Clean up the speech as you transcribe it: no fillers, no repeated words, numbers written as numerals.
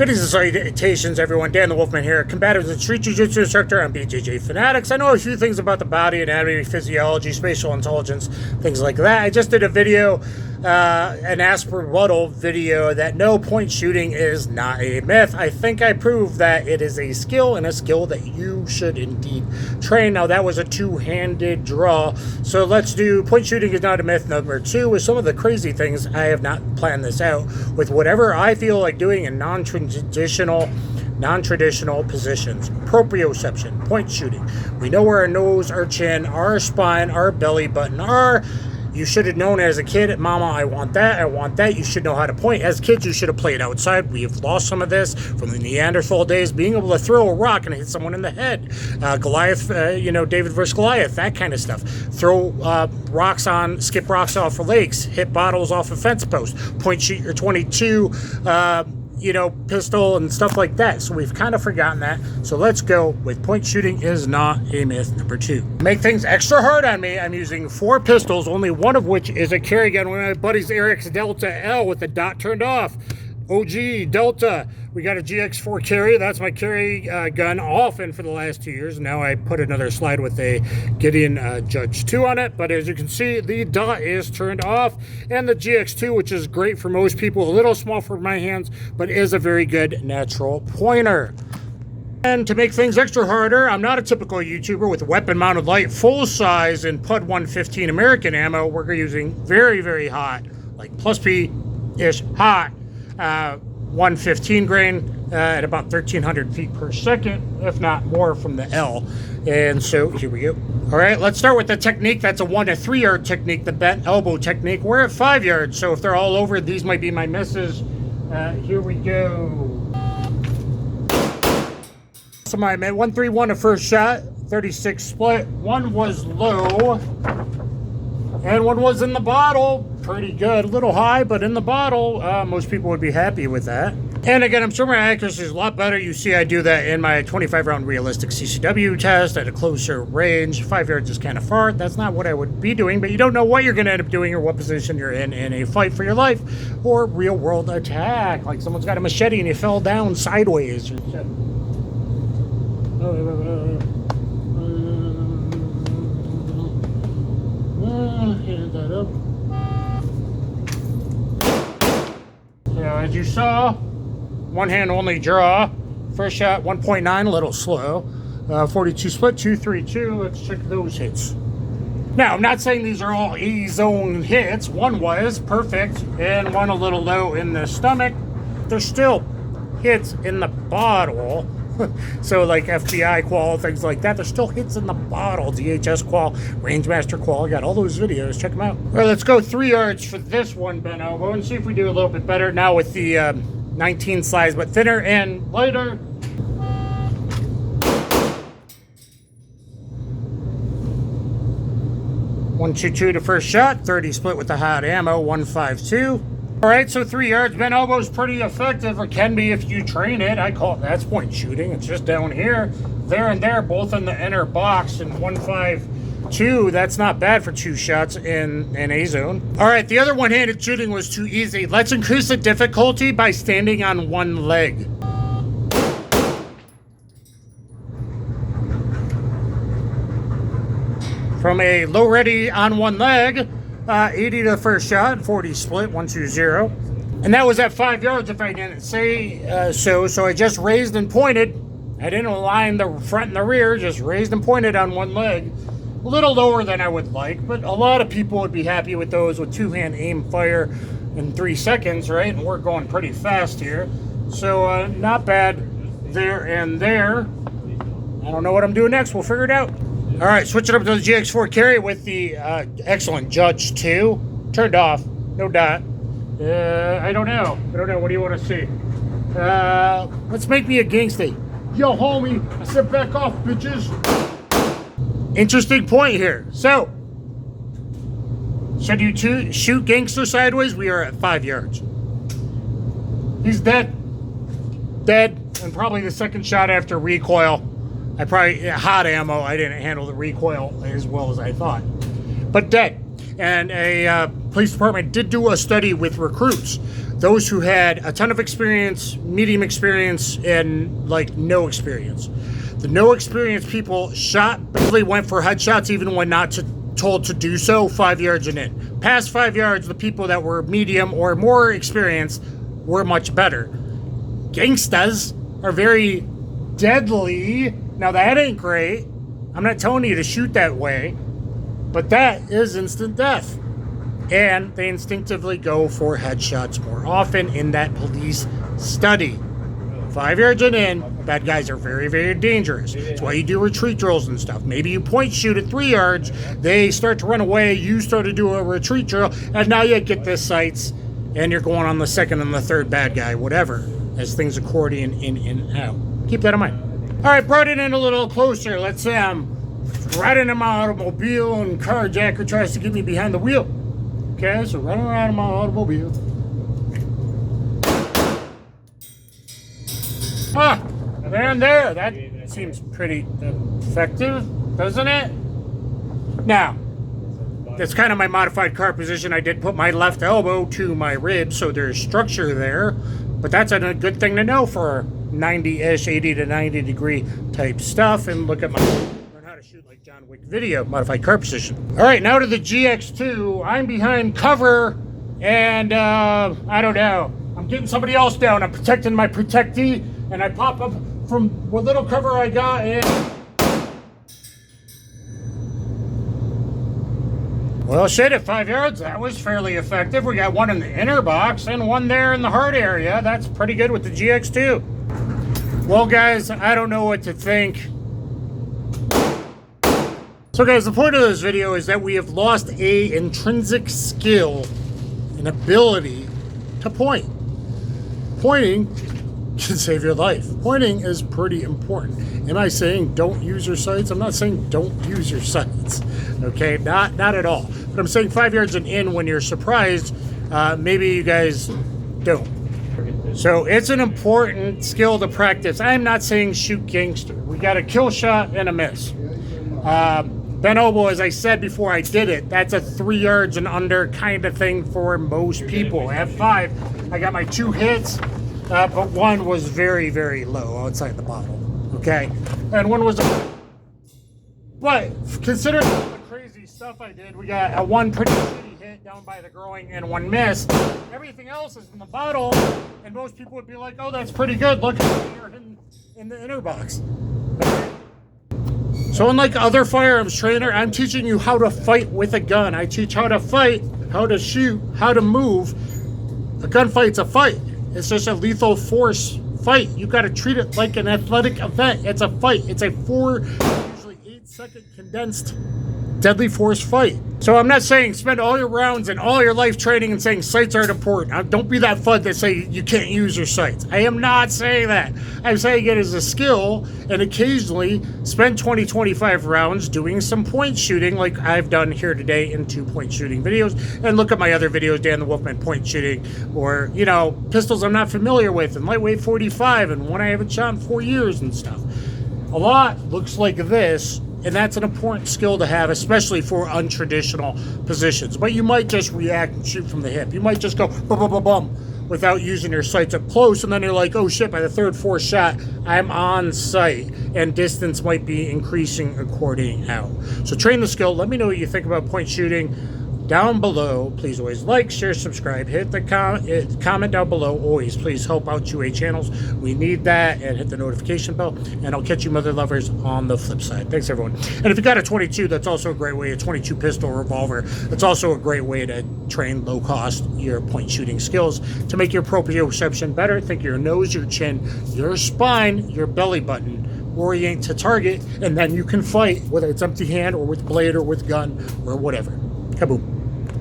Greetings and salutations, everyone. Dan the Wolfman here, combative and street jiu-jitsu instructor on BJJ Fanatics. I know a few things about the body, anatomy, physiology, spatial intelligence, things like that. I just did a video, an ASP Rebuttal video, that no, point shooting is not a myth. I think I proved that it is a skill, and a skill that you should indeed train. Now, that was a two-handed draw, so let's do point shooting is not a myth number 2 with some of the crazy things. I have not planned this out with whatever I feel like doing in non-traditional positions. Proprioception, point shooting. We know where our nose, our chin, our spine, our belly button are. You should have known as a kid, Mama, I want that, I want that. You should know how to point. As kids, you should have played outside. We have lost some of this from the Neanderthal days, being able to throw a rock and hit someone in the head. Goliath, David versus Goliath, that kind of stuff. Throw rocks on, skip rocks off of lakes, hit bottles off a fence post, point shoot your 22, pistol and stuff like that. So we've kind of forgotten that. So let's go with point shooting is not a myth number 2. Make things extra hard on me, I'm using 4 pistols, only one of which is a carry gun. One of my buddies, Eric's Delta L with the dot turned off. OG Delta. We got a GX4 carry. That's my carry gun often for the last 2 years. Now I put another slide with a Gideon Judge 2 on it. But as you can see, the dot is turned off. And the GX2, which is great for most people, a little small for my hands, but is a very good natural pointer. And to make things extra harder, I'm not a typical YouTuber with weapon-mounted light, full-size, and PUD 115 American ammo. We're using very, very hot, like plus P-ish hot, 115 grain at about 1,300 feet per second, if not more from the L. And so here we go. All right, let's start with the technique. That's a 1 to 3 yard technique, the bent elbow technique. We're at 5 yards, so if they're all over, these might be my misses. Here we go. So my 1-3-1 the first shot, 36 split. One was low, and one was in the bottle. Pretty good, a little high, but in the bottle. Most people would be happy with that. And again, I'm sure my accuracy is a lot better. You see I do that in my 25-round realistic CCW test at a closer range. 5 yards is kind of far. That's not what I would be doing, but you don't know what you're going to end up doing or what position you're in a fight for your life or real-world attack. Like someone's got a machete and you fell down sideways. Or hand that up. As you saw, one hand only draw. First shot 1.9, a little slow. 42 split, 2-3-2. Let's check those hits. Now, I'm not saying these are all A-zone hits. One was perfect, and one a little low in the stomach. There's still hits in the bottle. So like FBI qual, things like that, there's still hits in the bottle. DHS qual, Rangemaster qual, I got all those videos, check them out. All right, let's go 3 yards for this one, bent elbow, and see if we do a little bit better now with the 19 slides, but thinner and lighter. .122 the first shot, 30 split with the hot ammo, 152. All right, so 3 yards, bent elbow is pretty effective, or can be if you train it. I call it, that's point shooting. It's just down here, there and there, both in the inner box, and 152. That's not bad for 2 shots in A zone. All right, the other one-handed shooting was too easy. Let's increase the difficulty by standing on one leg. From a low ready on one leg, 80 to the first shot, 40 split, 120. And that was at 5 yards if I didn't say so. So I just raised and pointed. I didn't align the front and the rear, just raised and pointed on one leg. A little lower than I would like, but a lot of people would be happy with those with two-hand aim fire in 3 seconds, right? And we're going pretty fast here. So not bad there and there. I don't know what I'm doing next. We'll figure it out. All right, switching up to the GX4 carry with the excellent Judge 2. Turned off, no dot. I don't know. What do you want to see? Let's make me a gangsta. Yo, homie, I said back off, bitches. Interesting point here. So, should you shoot gangster sideways? We are at 5 yards. He's dead. Dead, and probably the second shot after recoil. I probably, hot ammo, I didn't handle the recoil as well as I thought. But dead. And a police department did do a study with recruits. Those who had a ton of experience, medium experience, and like no experience. The no experience people basically went for headshots even when not told to do so 5 yards and in. Past 5 yards, the people that were medium or more experienced were much better. Gangstas are very deadly. Now that ain't great. I'm not telling you to shoot that way, but that is instant death. And they instinctively go for headshots more often in that police study. 5 yards and in, bad guys are very, very dangerous. That's why you do retreat drills and stuff. Maybe you point shoot at 3 yards, they start to run away, you start to do a retreat drill, and now you get the sights, and you're going on the second and the third bad guy, whatever, as things accordion in and out. Keep that in mind. All right, brought it in a little closer. Let's say I'm riding in my automobile and carjacker tries to get me behind the wheel. Okay, so running around in my automobile. Ah, and there. That seems pretty effective, doesn't it? Now, that's kind of my modified car position. I did put my left elbow to my ribs, so there's structure there. But that's a good thing to know for 90-ish, 80 to 90 degree type stuff. And look at my learn how to shoot like John Wick video, modified car position. All right, now to the GX2. I'm behind cover, and I don't know. I'm getting somebody else down. I'm protecting my protectee. And I pop up from what little cover I got in. Well, shit, at 5 yards, that was fairly effective. We got one in the inner box and one there in the heart area. That's pretty good with the GX2. Well, guys, I don't know what to think. So, guys, the point of this video is that we have lost an intrinsic skill, an ability to point. Pointing can save your life. Pointing is pretty important. Am I saying don't use your sights? I'm not saying don't use your sights. Okay, not at all. But I'm saying 5 yards and in when you're surprised, maybe you guys don't. So it's an important skill to practice. I'm not saying shoot gangster. We got a kill shot and a miss. Bent elbow, as I said before I did it, that's a 3 yards and under kind of thing for most people. At 5, I got my 2 hits. But one was very, very low outside the bottle, okay? And one was but considering the crazy stuff I did, we got a one pretty shitty hit down by the groin and one miss. Everything else is in the bottle, and most people would be like, oh, that's pretty good. Look at it in the inner box. Okay? So unlike other firearms trainer, I'm teaching you how to fight with a gun. I teach how to fight, how to shoot, how to move. A gunfight's a fight. It's just a lethal force fight. You got to treat it like an athletic event. It's a fight. It's a usually 8-second condensed deadly force fight. So I'm not saying spend all your rounds and all your life training and saying sights aren't important. Don't be that FUD that say you can't use your sights. I am not saying that. I'm saying it as a skill, and occasionally spend 20-25 rounds doing some point shooting like I've done here today in 2 point shooting videos. And look at my other videos, Dan the Wolfman point shooting, or, you know, pistols I'm not familiar with, and lightweight 45, and one I haven't shot in 4 years and stuff. A lot looks like this. And that's an important skill to have, especially for untraditional positions. But you might just react and shoot from the hip. You might just go bum, bum, bum, bum, without using your sights up close. And then you're like, oh shit, by the third, fourth shot, I'm on sight. And distance might be increasing according out. So train the skill. Let me know what you think about point shooting down below. Please always like, share, subscribe, hit the comment down below. Always please help out 2A channels. We need that, and hit the notification bell, and I'll catch you mother lovers on the flip side. Thanks everyone. And if you got a 22, that's also a great way, a 22 pistol revolver, that's also a great way to train low cost your point shooting skills to make your proprioception better. Think your nose, your chin, your spine, your belly button, orient to target, and then you can fight, whether it's empty hand or with blade or with gun or whatever. Kaboom.